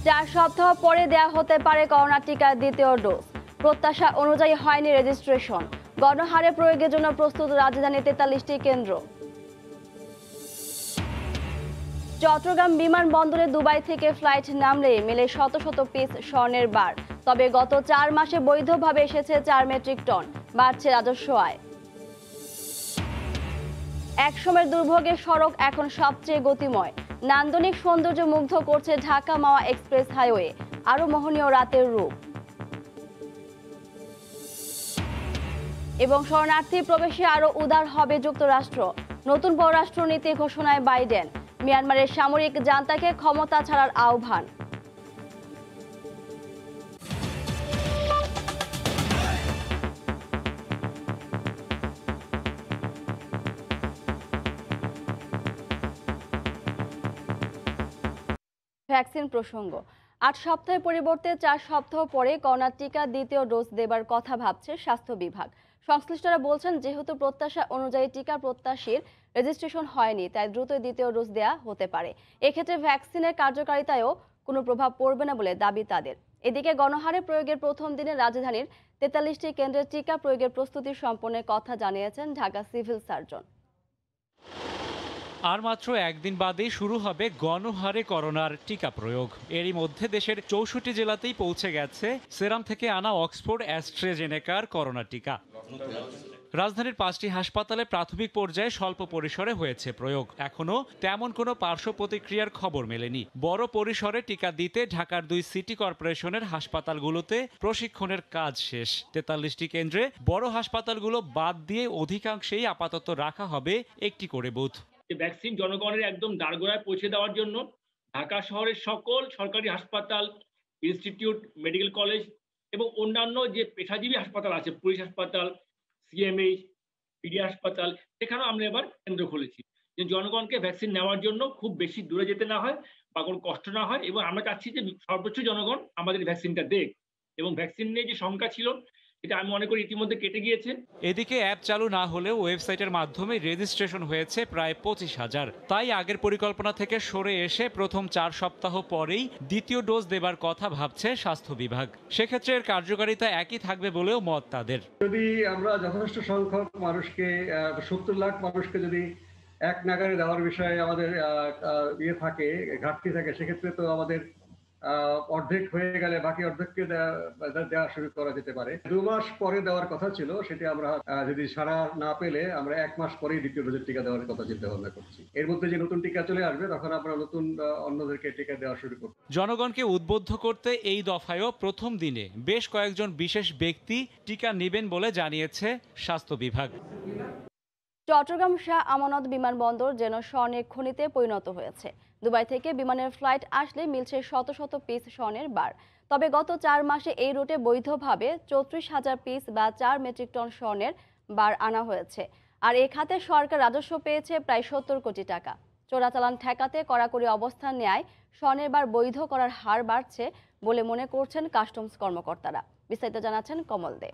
4 সপ্তাহ পরে দেয়া হতে পারে করোনা টিকার দ্বিতীয় ডোজ। প্রত্যাশা অনুযায়ী হয়নি রেজিস্ট্রেশন। গণহারে প্রয়োগের জন্য প্রস্তুত রাজধানীর 43টি কেন্দ্র। চট্টগ্রাম বিমানবন্দরে দুবাই থেকে ফ্লাইট নামলে মেলে শত শত পিস স্বর্ণের বার। তবে গত 4 মাসে বৈধভাবে এসেছে 4 মেট্রিক টন। বাড়ছে রাজস্ব আয়। একসময়ের দুর্ভোগের সড়ক এখন সবচেয়ে গতিময়। নান্দনিক সৌন্দর্য মুগ্ধ করছে ঢাকা মাওয়া এক্সপ্রেস হাইওয়ে। আরো মোহনীয় রাতের রূপ। এবং শরণার্থী প্রবেশে আরো উদার হবে যুক্তরাষ্ট্র। নতুন পররাষ্ট্রনীতি ঘোষণায় বাইডেন। মিয়ানমারের সামরিক জান্তাকে ক্ষমতা ছাড়ার আহ্বান। ভ্যাকসিন প্রসঙ্গ। 8 সপ্তাহের পরিবর্তে 4 সপ্তাহ পরে করোনা টিকা দ্বিতীয় ডোজ দেবার কথা ভাবছে স্বাস্থ্য বিভাগ। সংশ্লিষ্টরা বলছেন, যেহেতু প্রত্যাশা অনুযায়ী টিকা প্রত্যাশীর রেজিস্ট্রেশন হয়নি, তাই দ্রুত দ্বিতীয় ডোজ দেয়া হতে পারে। এক্ষেত্রে ভ্যাকসিনের কার্যকারিতায়ও কোনো প্রভাব পড়বে না বলে দাবি তাদের। এদিকে গণহারে প্রয়োগের প্রথম দিনে রাজধানীর 43টি কেন্দ্রে টিকা প্রয়োগের প্রস্তুতি সম্পন্নের কথা জানিয়েছেন ঢাকা সিভিল সার্জন। আর মাত্র একদিন বাদেই শুরু হবে গণহারে করোনার টিকা প্রয়োগ। এরই মধ্যে দেশের 64 জেলাতেই পৌঁছে গেছে সেরাম থেকে আনা অক্সফোর্ড অ্যাস্ট্রাজেনেকার করোনা টিকা। রাজধানীর 5টি হাসপাতালে প্রাথমিক পর্যায়ে স্বল্প পরিসরে হয়েছে প্রয়োগ। এখনো তেমন কোনো পার্শ্ব প্রতিক্রিয়ার খবর মেলেনি। বড় পরিসরে টিকা দিতে ঢাকার 2 সিটি কর্পোরেশনের হাসপাতালগুলোতে প্রশিক্ষণের কাজ শেষ। 43টি কেন্দ্রে বড় হাসপাতালগুলো বাদ দিয়ে অধিকাংশেই আপাতত রাখা হবে একটি করে বুথ। ভ্যাকসিন জনগণের একদম দ্বারগোড়ায় পৌঁছে দেওয়ার জন্য ঢাকা শহরের সকল সরকারি হাসপাতাল, ইনস্টিটিউট, মেডিকেল কলেজ এবং অন্যান্য যে পেশাজীবী হাসপাতাল আছে, পুলিশ হাসপাতাল, সিএমএইচ, পিডি হাসপাতাল, সেখানেও আমরা এবার কেন্দ্র খুলেছি, যে জনগণকে ভ্যাকসিন নেওয়ার জন্য খুব বেশি দূরে যেতে না হয় বা কোনো কষ্ট না হয়। এবং আমরা চাচ্ছি যে সর্বোচ্চ জনগণ আমাদের ভ্যাকসিনটা দেখ। এবং ভ্যাকসিন নিয়ে যে শঙ্কা ছিল, এটা আমি মনে করি ইতিমধ্যে কেটে গিয়েছে। এদিকে অ্যাপ চালু না হলেও ওয়েবসাইটের মাধ্যমে রেজিস্ট্রেশন হয়েছে প্রায় 25,000। তাই আগের পরিকল্পনা থেকে সরে এসে প্রথম 4 সপ্তাহ পরেই দ্বিতীয় ডোজ দেবার কথা ভাবছে স্বাস্থ্য বিভাগ। সেক্ষেত্রে এর কার্যকারিতা একই থাকবে বলেও মত তাদের। যদি আমরা যথেষ্ট সংখ্যক মানুষকে 70 লাখ মানুষকে যদি এক নাগারে দেওয়ার বিষয়ে আমাদের থাকে, ঘাটতি থাকে, সেক্ষেত্রে তো আমাদের অর্ধেক হয়ে গেলে বাকি অর্ধেককে দেওয়া শুরু করা যেতে পারে। 2 মাস পরে দেওয়ার কথা ছিল, সেটা আমরা যদি সারা না পেলে আমরা 1 মাস পরেই দ্বিতীয় ডোজের টিকা দেওয়ার কথা চিন্তা ভাবনা করছি। এর মধ্যে যে নতুন টিকা চলে আসবে, তখন আমরা নতুন অন্যদেরকে টিকা দেওয়া শুরু করব। জনগণকে উদ্বুদ্ধ করতে এই দফায়ও প্রথম দিনে বেশ কয়েকজন বিশেষ ব্যক্তি টিকা নেবেন বলে জানিয়েছে স্বাস্থ্য বিভাগ। চট্টগ্রাম শাহ আমানত বিমানবন্দর যেন স্বর্ণের খনিতে পরিণত হয়েছে। দুবাই থেকে বিমানের ফ্লাইট আসলে মিলছে শত শত পিস স্বর্ণের বার। তবে গত 4 মাসে এই রুটে বৈধভাবে 34,000 পিস বা 4 মেট্রিক টন স্বর্ণের বার আনা হয়েছে। আর এ খাতে সরকার রাজস্ব পেয়েছে প্রায় 70 কোটি টাকা। চোরাচালান ঠেকাতে কড়াকড়ি অবস্থান নেয় স্বর্ণের বার বৈধ করার হার বাড়ছে বলে মনে করছেন কাস্টমস কর্মকর্তারা। বিস্তারিত জানাচ্ছেন কমল দে।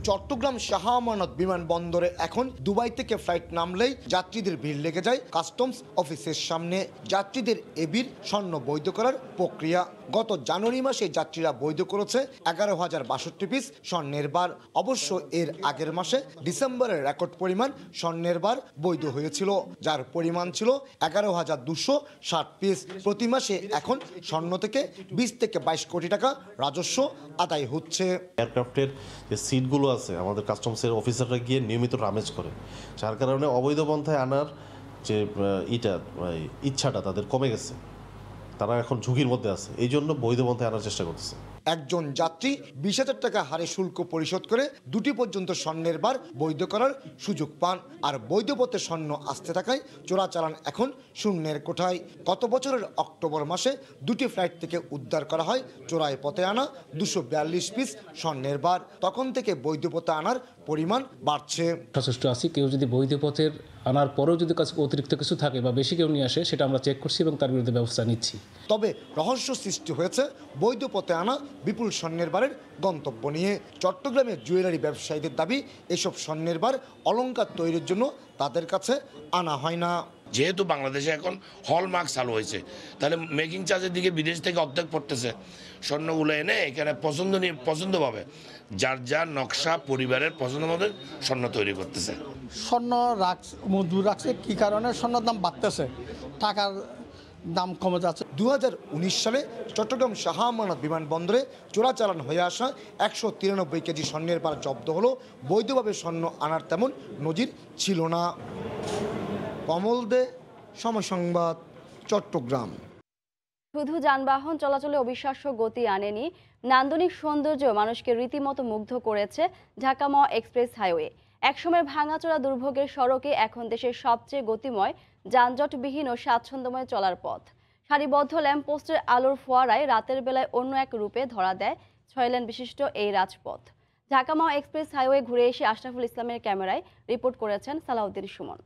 চট্টগ্রাম শাহ আমানত বিমানবন্দরে এখন দুবাই থেকে ফ্লাইট নামলেই যাত্রীদের ভিড় লেগে যায় কাস্টমস অফিসের সামনে। যাত্রীদের এবির স্বর্ণ বৈধ করার প্রক্রিয়া। গত জানুয়ারি মাসে যাত্রীরা বৈধ করেছে 11,062 পিস স্বর্ণের বার। অবশ্য এর আগের মাসে ডিসেম্বরের রেকর্ড পরিমাণ স্বর্ণের বার বৈধ হয়েছিল, যার পরিমাণ ছিল 11,260 পিস। প্রতি মাসে এখন স্বর্ণ থেকে 20 থেকে 22 কোটি টাকা রাজস্ব আদায় হচ্ছে। এয়ারক্রাফটের যে সিটগুলো আছে, আমাদের কাস্টমসের অফিসাররা গিয়ে নিয়মিত রামেজ করে, যার কারণে অবৈধ পন্থায় আনার যে ইচ্ছাটা তাদের কমে গেছে। তারা এখন ঝুঁকির মধ্যে আছে, এই জন্য বৈধ পন্থায় আনার চেষ্টা করতেছে। একজন যাত্রী 20,000 টাকা হারে শুল্ক পরিশোধ করে 2টি পর্যন্ত স্বর্ণের বার বৈধ করার সুযোগ পান। আর বৈধ পথে স্বর্ণ আসতে থাকায় চোরাচালান এখন শূন্যের কোঠায়। গত বছরের অক্টোবর মাসে 2টি ফ্লাইট থেকে উদ্ধার করা হয় চোরাই পথে আনা 242 পিস স্বর্ণের বার। তখন থেকে বৈধ পথে আনার পরিমাণ বাড়ছে। সচেষ্ট আছি, কেউ যদি বৈধ পথের আনার পরেও যদি কাছে অতিরিক্ত কিছু থাকে বা বেশি কেউ নিয়ে আসে, সেটা আমরা চেক করছি এবং তার বিরুদ্ধে ব্যবস্থা নিচ্ছি। তবে রহস্য সৃষ্টি হয়েছে বৈধ পথে আনা বিপুল স্বর্ণের বারের গন্তব্য নিয়ে। চট্টগ্রামের জুয়েলারি ব্যবসায়ীদের দাবি, এসব স্বর্ণের বার অলংকার তৈরির জন্য তাদের কাছে আনা হয় না। যেহেতু বাংলাদেশে এখন হলমার্ক চালু হয়েছে, তাহলে মেকিং চার্জের দিকে বিদেশ থেকে অর্ধেক পড়তেছে। স্বর্ণগুলো এনে এখানে পছন্দভাবে যার যার নকশা পরিবারের পছন্দ মতো স্বর্ণ তৈরি করতেছে। স্বর্ণ মজুর রাখছে কি কারণে? স্বর্ণের দাম বাড়তেছে, টাকার দাম কমে যাচ্ছে। 2019 সালে চট্টগ্রাম শাহ আমানত বিমানবন্দরে চোরাচালান হয়ে আসা 193 কেজি স্বর্ণের বার জব্দ হলো। বৈধভাবে স্বর্ণ আনার তেমন নজির ছিল না। কমল দে, সময় সংবাদ, চট্টগ্রাম। শুধু যানবাহন চলাচলে অবিশ্বাস্য গতি আনেনি, নান্দনিক সৌন্দর্য মানুষকে রীতিমতো মুগ্ধ করেছে ঢাকা মাওয়া এক্সপ্রেস হাইওয়ে। একসময় ভাঙাচোরা দুর্ভোগের সড়কে এখন দেশের সবচেয়ে গতিময়, যানজটবিহীন ও স্বাচ্ছন্দ্যময় চলার পথ। সারিবদ্ধ ল্যাম্পপোস্টের আলোর ফোয়ারায় রাতের বেলায় অন্য এক রূপে ধরা দেয় 6 লেন বিশিষ্ট এই রাজপথ। ঢাকা মাওয়া এক্সপ্রেস হাইওয়ে ঘুরে এসে আশরাফুল ইসলামের ক্যামেরায় রিপোর্ট করেছেন সালাউদ্দিন সুমন।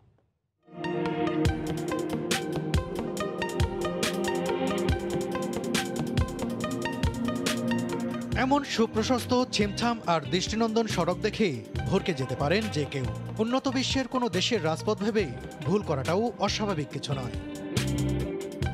এমন সুপ্রশস্ত, ছিমছাম আর দৃষ্টিনন্দন সড়ক দেখে ভরকে যেতে পারেন যে কেউ। উন্নত বিশ্বের কোনো দেশের রাজপথ ভেবে ভুল করাটাও অস্বাভাবিক কিছু নয়।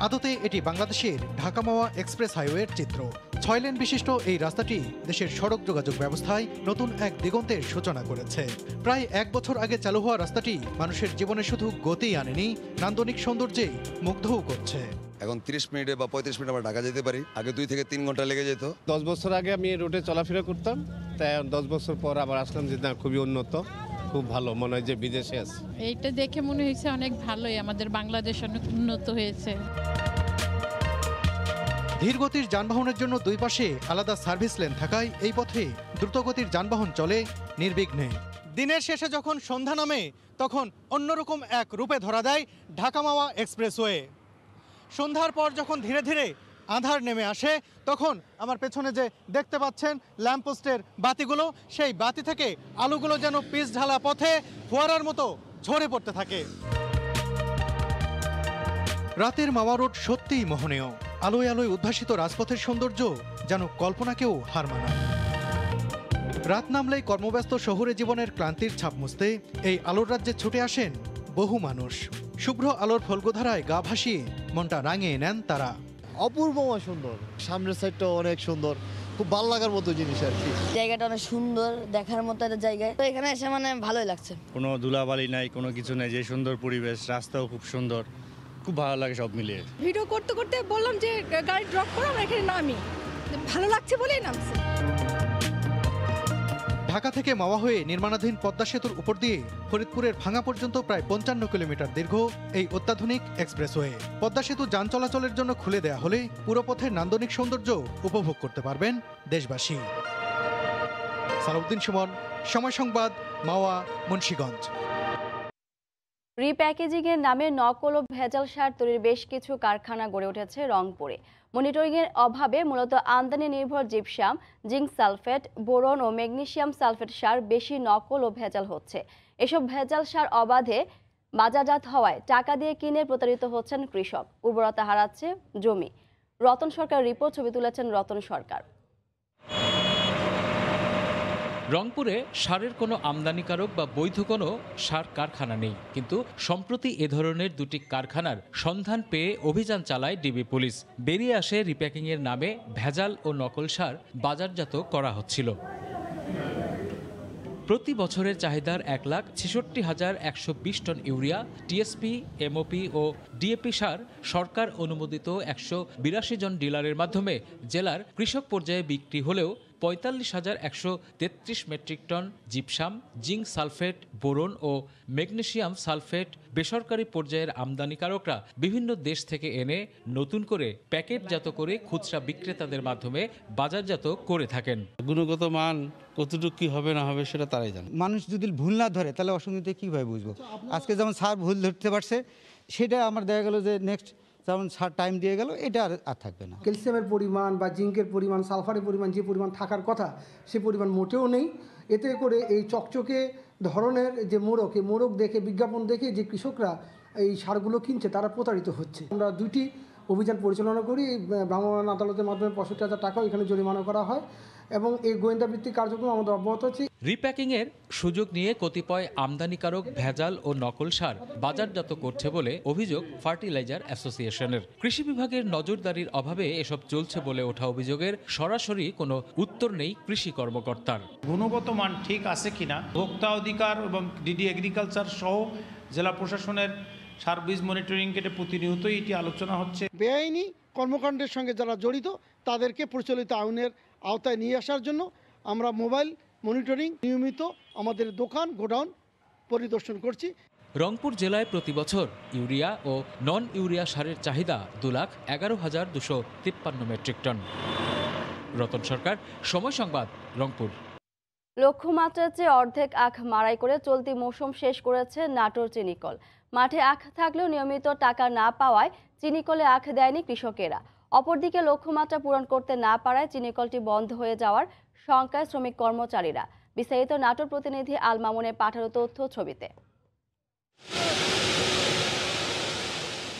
আদতে এটি বাংলাদেশের ঢাকা মাওয়া এক্সপ্রেস হাইওয়ের চিত্র। 6 লেন বিশিষ্ট এই রাস্তাটি দেশের সড়ক যোগাযোগ ব্যবস্থায় নতুন এক দিগন্তের সূচনা করেছে। প্রায় 1 বছর আগে চালু হওয়া রাস্তাটি মানুষের জীবনে শুধু গতিই আনেনি, নান্দনিক সৌন্দর্যে মুগ্ধও করছে। এখন 30 মিনিটে বা 35 মিনিটে আমরা ঢাকা যেতে পারি, আগে 2 থেকে 3 ঘন্টা লেগে যেত। 10 বছর আগে আমি রোডে চলাফেরা করতাম, তাই 10 বছর পর আবার আসলাম যে না, খুবই উন্নত, খুব ভালো, মনে হয় যে বিদেশে আছে। এইটা দেখে মনে হয়েছে অনেক ভালোই, আমাদের বাংলাদেশ অনেক উন্নত হয়েছে। ধীরগতির যানবাহনের জন্য দুই পাশে আলাদা সার্ভিস লেন থাকায় এই পথে দ্রুতগতির যানবাহন চলে নির্বিঘ্নে। দিনের শেষে যখন সন্ধ্যা নামে তখন অন্যরকম এক রূপে ধরা দেয় ঢাকা মাওয়া এক্সপ্রেসওয়ে। সন্ধ্যার পর যখন ধীরে ধীরে আঁধার নেমে আসে তখন আমার পেছনে যে দেখতে পাচ্ছেন ল্যাম্পপোস্টের বাতিগুলো, সেই বাতি থেকে আলোগুলো যেন পিচ ঢালা পথে ফোয়ারার মতো ঝরে পড়তে থাকে। রাতের মাওয়া রোড সত্যিই মোহনীয়। আলোয় আলোয় উদ্ভাসিত রাজপথের সৌন্দর্য যেন কল্পনাকেও হার মানায়। রাত নামলেই কর্মব্যস্ত শহুরে জীবনের ক্লান্তির ছাপ মুছতে এই আলোর রাজ্যে ছুটে আসেন বহু মানুষ। শুভ্র আলোর ফলগোধারায় গা ভাসিয়ে মনটা রাঙিয়ে নেন তারা। অপূর্বময় সুন্দর, সামনের সাইডটা অনেক সুন্দর, খুব ভালো লাগার মতো জিনিস আর কি। জায়গাটা অনেক সুন্দর, দেখার মতো একটা জায়গা, তো এখানে এসে মানে ভালোই লাগছে। কোনো ধুলাবালি নাই, কোনো কিছু নাই, যে সুন্দর পরিবেশ, রাস্তাও খুব সুন্দর, খুব ভালো লাগে সব মিলিয়ে। ভিডিও করতে করতে বললাম যে গাড়ি ড্রপ করো, আমরা এখানে নামি, ভালো লাগছে বলেই নামছি। ঢাকা থেকে মাওয়া হয়ে নির্মাণাধীন পদ্মা সেতুর উপর দিয়ে ফরিদপুরের ভাঙা পর্যন্ত প্রায় 55 কিলোমিটার দীর্ঘ এই অত্যাধুনিক এক্সপ্রেসওয়ে। পদ্মা সেতু যান চলাচলের জন্য খুলে দেয়া হলে পুরো পথের নান্দনিক সৌন্দর্য উপভোগ করতে পারবেন দেশবাসী। সালাউদ্দিন সুমন, সময় সংবাদ, মাওয়া, মুন্সিগঞ্জ। রিপ্যাকেজিংয়ের নামে নকল ও ভেজাল সার তৈরির বেশ কিছু কারখানা গড়ে উঠেছে রংপুরে। মনিটরিংয়ের অভাবে মূলত আমদানি নির্ভর জিপসাম, জিঙ্ক সালফেট, বোরন ও ম্যাগনেসিয়াম সালফেট সার বেশি নকল ও ভেজাল হচ্ছে। এসব ভেজাল সার অবাধে বাজারজাত হওয়ায় টাকা দিয়ে কিনে প্রতারিত হচ্ছেন কৃষক, উর্বরতা হারাচ্ছে জমি। রতন সরকার রিপোর্ট, ছবি তুলেছেন রতন সরকার। রংপুরে সারের কোনো আমদানিকারক বা বৈধ কোনো সার কারখানা নেই, কিন্তু সম্প্রতি এ ধরনের দুটি কারখানার সন্ধান পেয়ে অভিযান চালায় ডিবি পুলিশ। বেরিয়ে আসে রিপ্যাকিংয়ের নামে ভেজাল ও নকল সার বাজারজাত করা হচ্ছিল। প্রতি বছরের চাহিদার 1,66,120 টন ইউরিয়া, টিএসপি, এমওপি ও ডিএপি সার সরকার অনুমোদিত 182 জন ডিলারের মাধ্যমে জেলার কৃষক পর্যায়ে বিক্রি হলেও 45,133 metric ton gypsum, zinc sulphate, boron ও ম্যাগনেসিয়াম সালফেট বেসরকারি পর্যায়ের আমদানিকারকরা বিভিন্ন দেশ থেকে এনে নতুন করে প্যাকেটজাত করে খুচরা বিক্রেতাদের মাধ্যমে বাজারজাত করে থাকেন। গুণগত মান কতটুকু কি হবে না হবে সেটা তারাই জানে। মানুষ যদি ভুল না ধরে তাহলে অসঙ্গতি কীভাবে বুঝবো? আজকে যেমন স্যার ভুল ধরতে পারছে, সেটা আমার দেখা গেল যে নেক্সট যেমন সার টাইম দিয়ে গেল, এটা আর থাকবে না। ক্যালসিয়ামের পরিমাণ বা জিঙ্কের পরিমাণ, সালফারের পরিমাণ যে পরিমাণ থাকার কথা সে পরিমাণ মোটেও নেই। এতে করে এই চকচকে ধরনের যে মোড়ক, এই মোড়ক দেখে, বিজ্ঞাপন দেখে যে কৃষকরা এই সারগুলো কিনছে তারা প্রতারিত হচ্ছে। আমরা 2টি অভিযান পরিচালনা করি। ভ্রাম্যমাণ আদালতের মাধ্যমে 65,000 টাকাও এখানে জরিমানা করা হয়। এবং এই গোয়েন্দা ভিত্তিক কার্যক্রম আমাদের অব্যাহত আছে। রিপ্যাকিংয়ের সুযোগ নিয়ে কতিপয় আমদানিকারক ভেজাল ও নকল সার বাজারজাত করছে বলে অভিযোগ ফার্টিলাইজার অ্যাসোসিয়েশনের। কৃষি বিভাগের নজরদারির অভাবে এসব চলছে বলে ওঠা অভিযোগের সরাসরি কোনো উত্তর নেই কৃষি কর্মকর্তার। গুণগত মান ঠিক আছে কিনা ভোক্তা অধিকার এবং ডিডি এগ্রিকালচার সহ জেলা প্রশাসনের সার্ভিস মনিটরিং কেটে প্রতিনিয়তই এটি আলোচনা হচ্ছে। বেআইনি কর্মকাণ্ডের সঙ্গে যারা জড়িত তাদেরকে প্রচলিত আইনের আওতায় নিয়ে আসার জন্য আমরা মোবাইল মনিটরিং নিয়মিত আমাদের দোকান গোডাউন পরিদর্শন করছি। রংপুর জেলায় প্রতি বছর ইউরিয়া ও নন ইউরিয়া সারের চাহিদা 2,11,253 মেট্রিক টন। রতন সরকার, সময় সংবাদ, রংপুর। লক্ষ্যমাত্রার চেয়ে অর্ধেক আখ মাড়াই করে চলতি মৌসুম শেষ করেছে নাটোর চিনিকল। মাঠে আখ থাকলেও নিয়মিত টাকা না পাওয়ায় চিনিকলে আখ দেয়নি কৃষকেরা। অপরদিকে লক্ষ্যমাত্রা পূরণ করতে না পারায় চিনিকলটি বন্ধ হয়ে যাওয়ার শঙ্কায় শ্রমিক কর্মচারীরা। বিস্তারিত নাটোর প্রতিনিধি আল মামুনের পাঠানো তথ্য ছবিতে।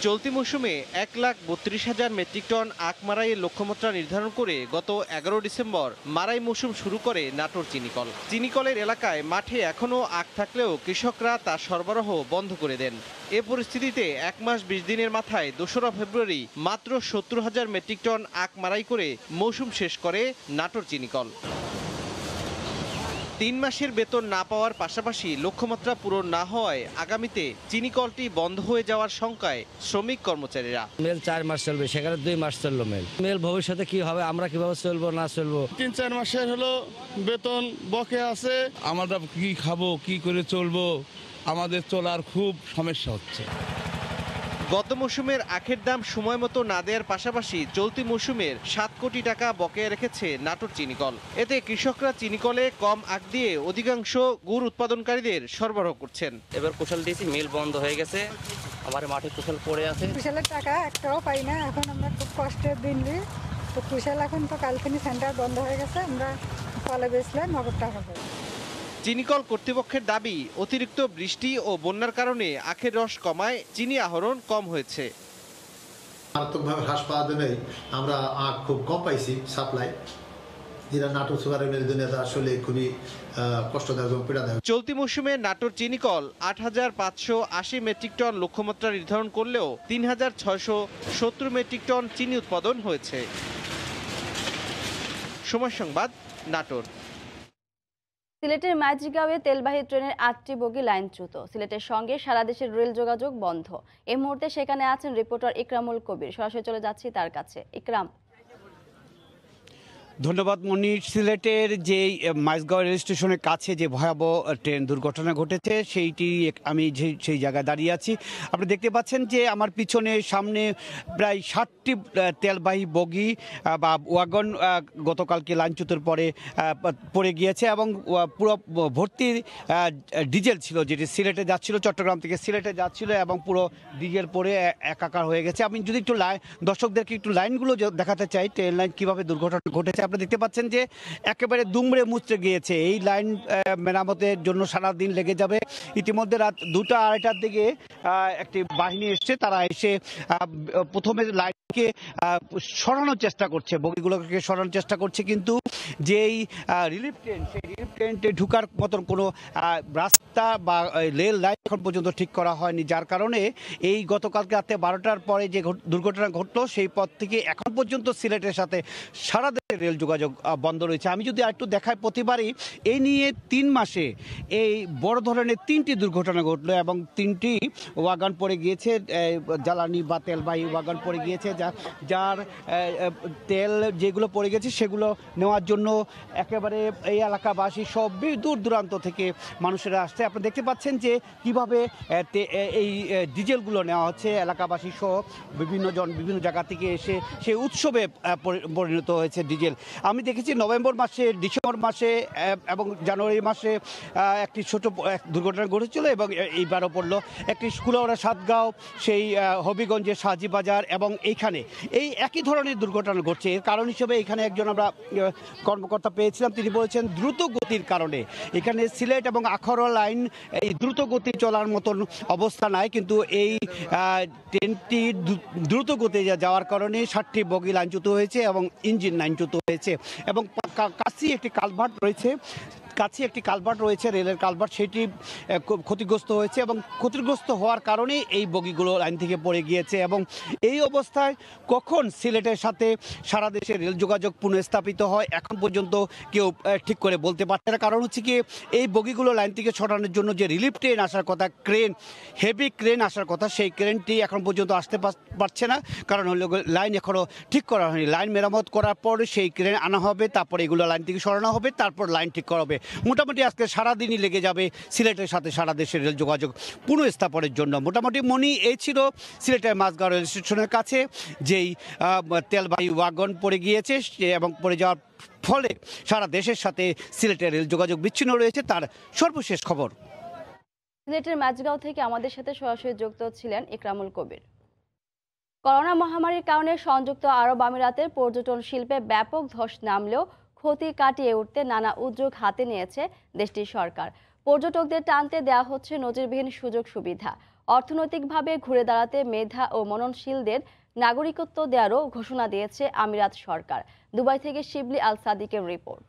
চলতি মৌসুমে 1,32,000 মেট্রিক টন আখ মাড়াইয়ের লক্ষ্যমাত্রা নির্ধারণ করে গত 11 ডিসেম্বর মাড়াই মৌসুম শুরু করে নাটোর চিনিকল। চিনিকলের এলাকায় মাঠে এখনও আখ থাকলেও কৃষকরা তা সরবরাহ বন্ধ করে দেন। এ পরিস্থিতিতে 1 মাস 20 দিনের মাথায় 2রা ফেব্রুয়ারি মাত্র 70,000 মেট্রিক টন আখ মাড়াই করে মৌসুম শেষ করে নাটোর চিনিকল। 3 মাসের বেতন না পাওয়ার পাশাপাশি লক্ষ্যমাত্রা পূরণ না হওয়ায় আগামীতে চিনিকলটি বন্ধ হয়ে যাওয়ার শঙ্কায় শ্রমিক কর্মচারীরা। মেল 4 মাস চলবে, সেখানে 2 মাস চললো মেল ভবিষ্যতে কি হবে, আমরা কিভাবে চলবো না চলবো। 3-4 মাসের হলো বেতন বকে আছে, আমরা কি খাবো, কি করে চলবো, আমাদের চলার খুব সমস্যা হচ্ছে। গত মৌসুমের আখের দাম সময় মতো না দেওয়ার পাশাপাশি চলতি মৌসুমের 7 কোটি টাকা বকেয়া রেখেছে নাটোর চিনিকল। এতে কৃষকরা চিনিকলে কম আখ দিয়ে অধিকাংশ গুড় উৎপাদনকারীদের সরবরাহ করছেন। এবার কুশল দিয়েছি, মিল বন্ধ হয়ে গেছে, আমার মাঠে কুশল পড়ে আছে। কুশলের টাকা একটাও পাই না, এখন আমরা খুব কষ্টের দিন। তো কুশল এখন তো কালখিনি সেন্টার বন্ধ হয়ে গেছে, আমরা কলে বেচলে নগদ টাকা পাই। চিনিকল কর্তৃপক্ষের দাবি, অতিরিক্ত বৃষ্টি ও বন্যার কারণে আখের রস কমায় চিনি আহরণ কম হয়েছে। মারাত্মকভাবে হ্রাস পাওয়া জন্য আমরা আখ খুব কম পাইছি সাপ্লাই, যেটা নাটোর সুগারের মেরুদণ্ডে আসলে খুবই কষ্টদায়ক এবং পীড়াদায়ক। চলতি মৌসুমে নাটোর চিনিকল 8,580 মেট্রিক টন লক্ষ্যমাত্রা নির্ধারণ করলেও 3,670 মেট্রিক টন চিনি উৎপাদন হয়েছে। সময় সংবাদ, নাটোর। সিলেটের মাঝিগাঁওয়ে তেলবাহী ট্রেনের 8টি বগি লাইনচ্যুত। সিলেটের সঙ্গে সারা দেশের রেল যোগাযোগ বন্ধ। এই মুহূর্তে সেখানে আছেন রিপোর্টার ইকরামুল কবির। সরাসরি চলে যাচ্ছি তার কাছে। ইকরাম। ধন্যবাদ মনির। সিলেটের যে মাঝগাঁও রেল স্টেশনের কাছে যে ভয়াবহ ট্রেন দুর্ঘটনা ঘটেছে সেইটি আমি সেই জায়গায় দাঁড়িয়ে আছি। আপনি দেখতে পাচ্ছেন যে আমার পিছনে সামনে প্রায় 60টি তেলবাহী বগি বা ওয়াগন গতকালকে লাইনচ্যুতের পরে পড়ে গিয়েছে এবং পুরো ভর্তি ডিজেল ছিল, যেটি সিলেটে যাচ্ছিল, চট্টগ্রাম থেকে সিলেটে যাচ্ছিল এবং পুরো ডিজেল পড়ে একাকার হয়ে গেছে। আমি যদি একটু দর্শকদেরকে একটু লাইনগুলো দেখাতে চাই, ট্রেন লাইন কীভাবে দুর্ঘটনা ঘটেছে। আপনারা দেখতে পাচ্ছেন যে একেবারে দুমড়ে মুচড়ে গিয়েছে। এই লাইন মেরামতের জন্য সারা দিন লেগে যাবে। ইতিমধ্যে রাত 2টা-2:30টার দিকে একটি বাহিনী এসছে, তারা এসে প্রথমে লাইনকে সরানোর চেষ্টা করছে, বগিগুলোকে সরানোর চেষ্টা করছে, কিন্তু যেই রিলিফ ট্রেন, সেই রিলিফ ট্রেনটি ঢুকার মতন কোনো রাস্তা বা রেল লাইন এখন পর্যন্ত ঠিক করা হয়নি, যার কারণে এই গতকালকে রাতে 12টার পরে যে দুর্ঘটনা ঘটলো সেই পথ থেকে এখন পর্যন্ত সিলেটের সাথে সারা দেশের রেল যোগাযোগ বন্ধ রয়েছে। আমি যদি আরেকটু দেখাই, প্রতিবারই এই নিয়ে 3 মাসে এই বড় ধরনের 3টি দুর্ঘটনা ঘটলো এবং 3টি ওয়াগন পড়ে গিয়েছে, জ্বালানি বা তেলবাহী ওয়াগন পড়ে গিয়েছে, যার তেল যেগুলো পড়ে গেছে সেগুলো নেওয়ার জন্য একেবারে এই এলাকাবাসী সব দূর দূরান্ত থেকে মানুষেরা আসছে। আপনি দেখতে পাচ্ছেন যে কিভাবে এই ডিজেলগুলো নেওয়া হচ্ছে, এলাকাবাসী সহ বিভিন্ন জায়গা থেকে এসে সেই উৎসবে পরিণত হয়েছে ডিজেল। আমি দেখেছি নভেম্বর মাসে, ডিসেম্বর মাসে এবং জানুয়ারি মাসে একটি ছোট দুর্ঘটনা ঘটেছিল এবং এইবারও পড়লো একটি কুলাউড়া সাতগাঁও, সেই হবিগঞ্জের সাজি বাজার এবং এইখানে এই একই ধরনের দুর্ঘটনা ঘটছে। এর কারণ হিসেবে এখানে একজন আমরা কর্মকর্তা পেয়েছিলাম, তিনি বলেছেন দ্রুত গতির কারণে এখানে সিলেট এবং আখাউড়া লাইন এই দ্রুত গতি চলার মতন অবস্থা নাই, কিন্তু এই ট্রেনটি দ্রুত গতিতে যাওয়ার কারণে 60টি বগি লাইনচ্যুত হয়েছে এবং ইঞ্জিন লাইনচ্যুত হয়েছে এবং কাছে একটি কালভার্ট রয়েছে রেলের কালভার্ট, সেটি ক্ষতিগ্রস্ত হয়েছে এবং ক্ষতিগ্রস্ত হওয়ার কারণে এই বগিগুলো লাইন থেকে পড়ে গিয়েছে। এবং এই অবস্থায় কখন সিলেটের সাথে সারা দেশে রেল যোগাযোগ পুনঃস্থাপিত হয় এখন পর্যন্ত কেউ ঠিক করে বলতে পারছে না। কারণ হচ্ছে কি, এই বগিগুলো লাইন থেকে সরানোর জন্য যে রিলিফ ট্রেন আসার কথা, হেভি ক্রেন আসার কথা, সেই ক্রেনটি এখন পর্যন্ত আসতে পারছে না। কারণ হলো লাইন এখনও ঠিক করা হয়নি। লাইন মেরামত করার পর সেই ক্রেন আনা হবে, তারপর এগুলো লাইন থেকে সরানো হবে, তারপর লাইন ঠিক করা হবে। মোটামুটি আজকে সারাদিনই লেগে যাবে সিলেটের সাথে সারা দেশের রেল যোগাযোগ পুনঃস্থাপনের জন্য। মোটামুটি এই ছিল সিলেটের মাঝগাঁও রেল স্টেশনের কাছে যেই তেলবাহী ওয়াগন পড়ে গিয়েছে এবং পড়ে যাওয়ার ফলে সারা দেশের সাথে সিলেটের রেল যোগাযোগ বিচ্ছিন্ন রয়েছে, তার সর্বশেষ খবর। সিলেটের মাঝগাঁও থেকে আমাদের সাথে সরাসরি যুক্ত ছিলেন ইকরামুল কবির। করোনা মহামারীর কারণে সংযুক্ত আরব আমিরাতের পর্যটন শিল্পে ব্যাপক ধস নামলেও ক্ষতি কাটিয়ে উঠতে নানা উদ্যোগ হাতে নিয়েছে দেশটির সরকার। পর্যটকদের টানতে দেওয়া হচ্ছে নজিরবিহীন সুযোগ সুবিধা। অর্থনৈতিকভাবে ঘুরে দাঁড়াতে মেধা ও মননশীলদের নাগরিকত্ব দেওয়ারও ঘোষণা দিয়েছে আমিরাত সরকার। দুবাই থেকে শিবলি আল সাদিকের রিপোর্ট।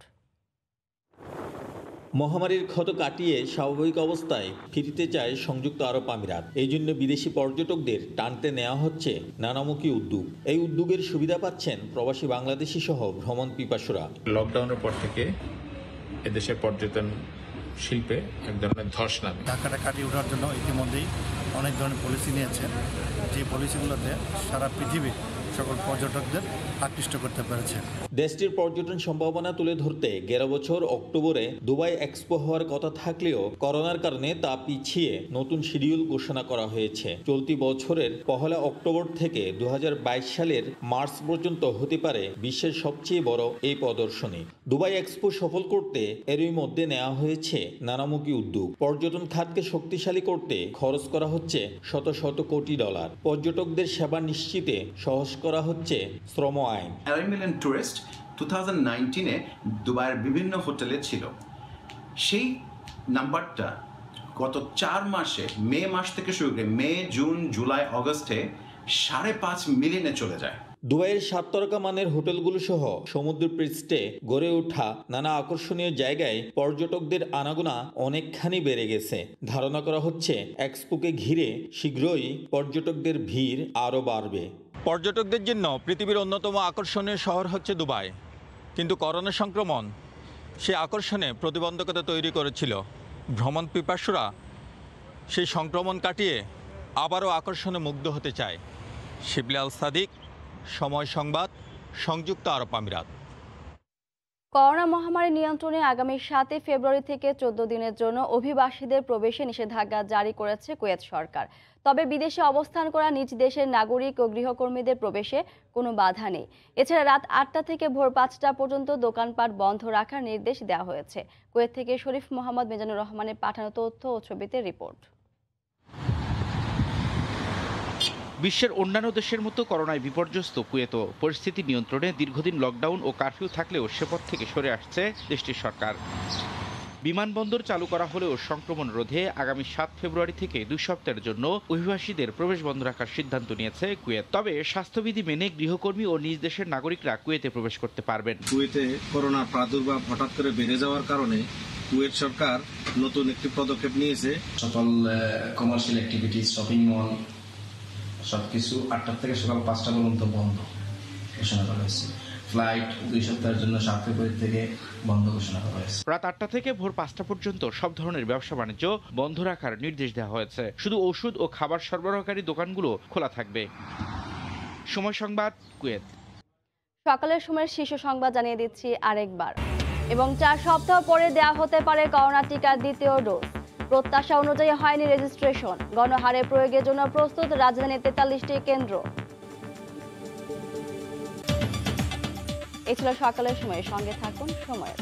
মহামারীর ক্ষত কাটিয়ে স্বাভাবিক অবস্থায় ফিরতে চায় সংযুক্ত আরব আমিরাত। এই জন্য বিদেশি পর্যটকদের টানতে নেওয়া হচ্ছে নানামুখী উদ্যোগ। এই উদ্যোগের সুবিধা পাচ্ছেন প্রবাসী বাংলাদেশি সহ ভ্রমণ পিপাসুরা। লকডাউনের পর থেকে এদেশের পর্যটন শিল্পে এক ধরনের ধস নামে ঢাকাটা কাটিয়ে ওঠার জন্য ইতিমধ্যেই অনেক ধরনের পলিসি নিয়েছে, যে পলিসিগুলোতে সারা পৃথিবীর সকল পর্যটকদের আকৃষ্ট করতে পেরেছে। দেশটির পর্যটন সম্ভাবনা তুলে ধরতে গেল বছর অক্টোবরে দুবাই এক্সপো হওয়ার কথা থাকলেও করোনার কারণে তা পিছিয়ে নতুন শিডিউল ঘোষণা করা হয়েছে। চলতি বছরের 1 অক্টোবর থেকে 2022 সালের মার্চ পর্যন্ত হতে পারে বিশ্বের সবচেয়ে বড় এই প্রদর্শনী। দুবাই এক্সপো সফল করতে এরই মধ্যে নেওয়া হয়েছে নানামুখী উদ্যোগ। পর্যটন খাতকে শক্তিশালী করতে খরচ করা হচ্ছে শত শত কোটি ডলার। পর্যটকদের সেবা নিশ্চিতে সহজ করা হচ্ছে শ্রম আইন। 1 মিলিয়ন টুরিস্ট 2019-এ দুবাইয়ের বিভিন্ন হোটেলে ছিল। সেই নাম্বারটা গত 4 মাসে, মে মাস থেকে শুরু করে মে, জুন, জুলাই, অগস্টে 5.5 মিলিয়নে চলে যায়। দুবাইয়ের 7 তারকা মানের হোটেলগুলো সহ সমুদ্রপৃষ্ঠে গড়ে ওঠা নানা আকর্ষণীয় জায়গায় পর্যটকদের আনাগোনা অনেকখানি বেড়ে গেছে। ধারণা করা হচ্ছে এক্সপোকে ঘিরে শীঘ্রই পর্যটকদের ভিড় আরও বাড়বে। পর্যটকদের জন্য পৃথিবীর অন্যতম আকর্ষণীয় শহর হচ্ছে দুবাই, কিন্তু করোনা সংক্রমণ সে আকর্ষণে প্রতিবন্ধকতা তৈরি করেছিল। ভ্রমণ পিপাসুরা সেই সংক্রমণ কাটিয়ে আবারও আকর্ষণে মুগ্ধ হতে চায়। শিবলি আল সাদিক, সময় সংবাদ, সংযুক্ত আরব আমিরাত। করোনা মহামারী নিয়ন্ত্রণে আগামী 7 ফেব্রুয়ারি থেকে 14 দিনের জন্য অভিবাসীদের প্রবেশে নিষেধাজ্ঞা জারি করেছে কুয়েত সরকার। তবে বিদেশে অবস্থান করা নিজ দেশের নাগরিক ও গৃহকর্মীদের প্রবেশে কোনো বাধা নেই। এছাড়া রাত 8টা থেকে ভোর 5টা পর্যন্ত দোকানপাট বন্ধ রাখার নির্দেশ দেওয়া হয়েছে। কুয়েত থেকে শরীফ মোহাম্মদ মিজানুর রহমানের পাঠানো তথ্য ও ছবিতে রিপোর্ট। বিশ্বের অন্যান্য দেশের মতো করোনায় বিপর্যস্ত কুয়েতও পরিস্থিতি নিয়ন্ত্রণে দীর্ঘদিন লকডাউন ও কারফিউ থাকলেও সে পথ থেকে সরে আসছে দেশটির সরকার। বিমানবন্দর চালু করা হলেও সংক্রমণ রোধে আগামী 7 ফেব্রুয়ারি থেকে 2 সপ্তাহের জন্য অভিবাসীদের প্রবেশ বন্ধ রাখার সিদ্ধান্ত নিয়েছে কুয়েত। তবে স্বাস্থ্যবিধি মেনে গৃহকর্মী ও নিজ দেশের নাগরিকরা কুয়েতে প্রবেশ করতে পারবেন। কুয়েতে করোনার প্রাদুর্ভাব হঠাৎ করে বেড়ে যাওয়ার কারণে কুয়েত সরকার নতুন একটি পদক্ষেপ নিয়েছে। সকল কমার্শিয়াল অ্যাক্টিভিটিস, শপিং মল সবকিছু 8টা থেকে সকাল 5টা পর্যন্ত বন্ধ ঘোষণা করা হয়েছে। ফ্লাইট 2 সপ্তাহের জন্য 7 ফেব্রুয়ারি থেকে বন্ধ ঘোষণা করা হয়েছে। রাত 8টা থেকে ভোর 5টা পর্যন্ত সব ধরনের ব্যবসা বাণিজ্য বন্ধ রাখার নির্দেশ দেওয়া হয়েছে। শুধু ওষুধ ও খাবার সরবরাহকারী দোকানগুলো খোলা থাকবে। সময় সংবাদ, কুয়েত। সকালের সময়ের শীর্ষ সংবাদ জানিয়ে দিচ্ছি আরেকবার। এবং 4 সপ্তাহ পরে দেয়া হতে পারে করোনা টিকার দ্বিতীয় ডোজ। প্রত্যাশা অনুযায়ী হয়নি রেজিস্ট্রেশন। গণহারে প্রয়োগের জন্য প্রস্তুত রাজধানীর 43টি কেন্দ্র। এই ছিল সকালের সময়। সঙ্গে থাকুন সময়ের।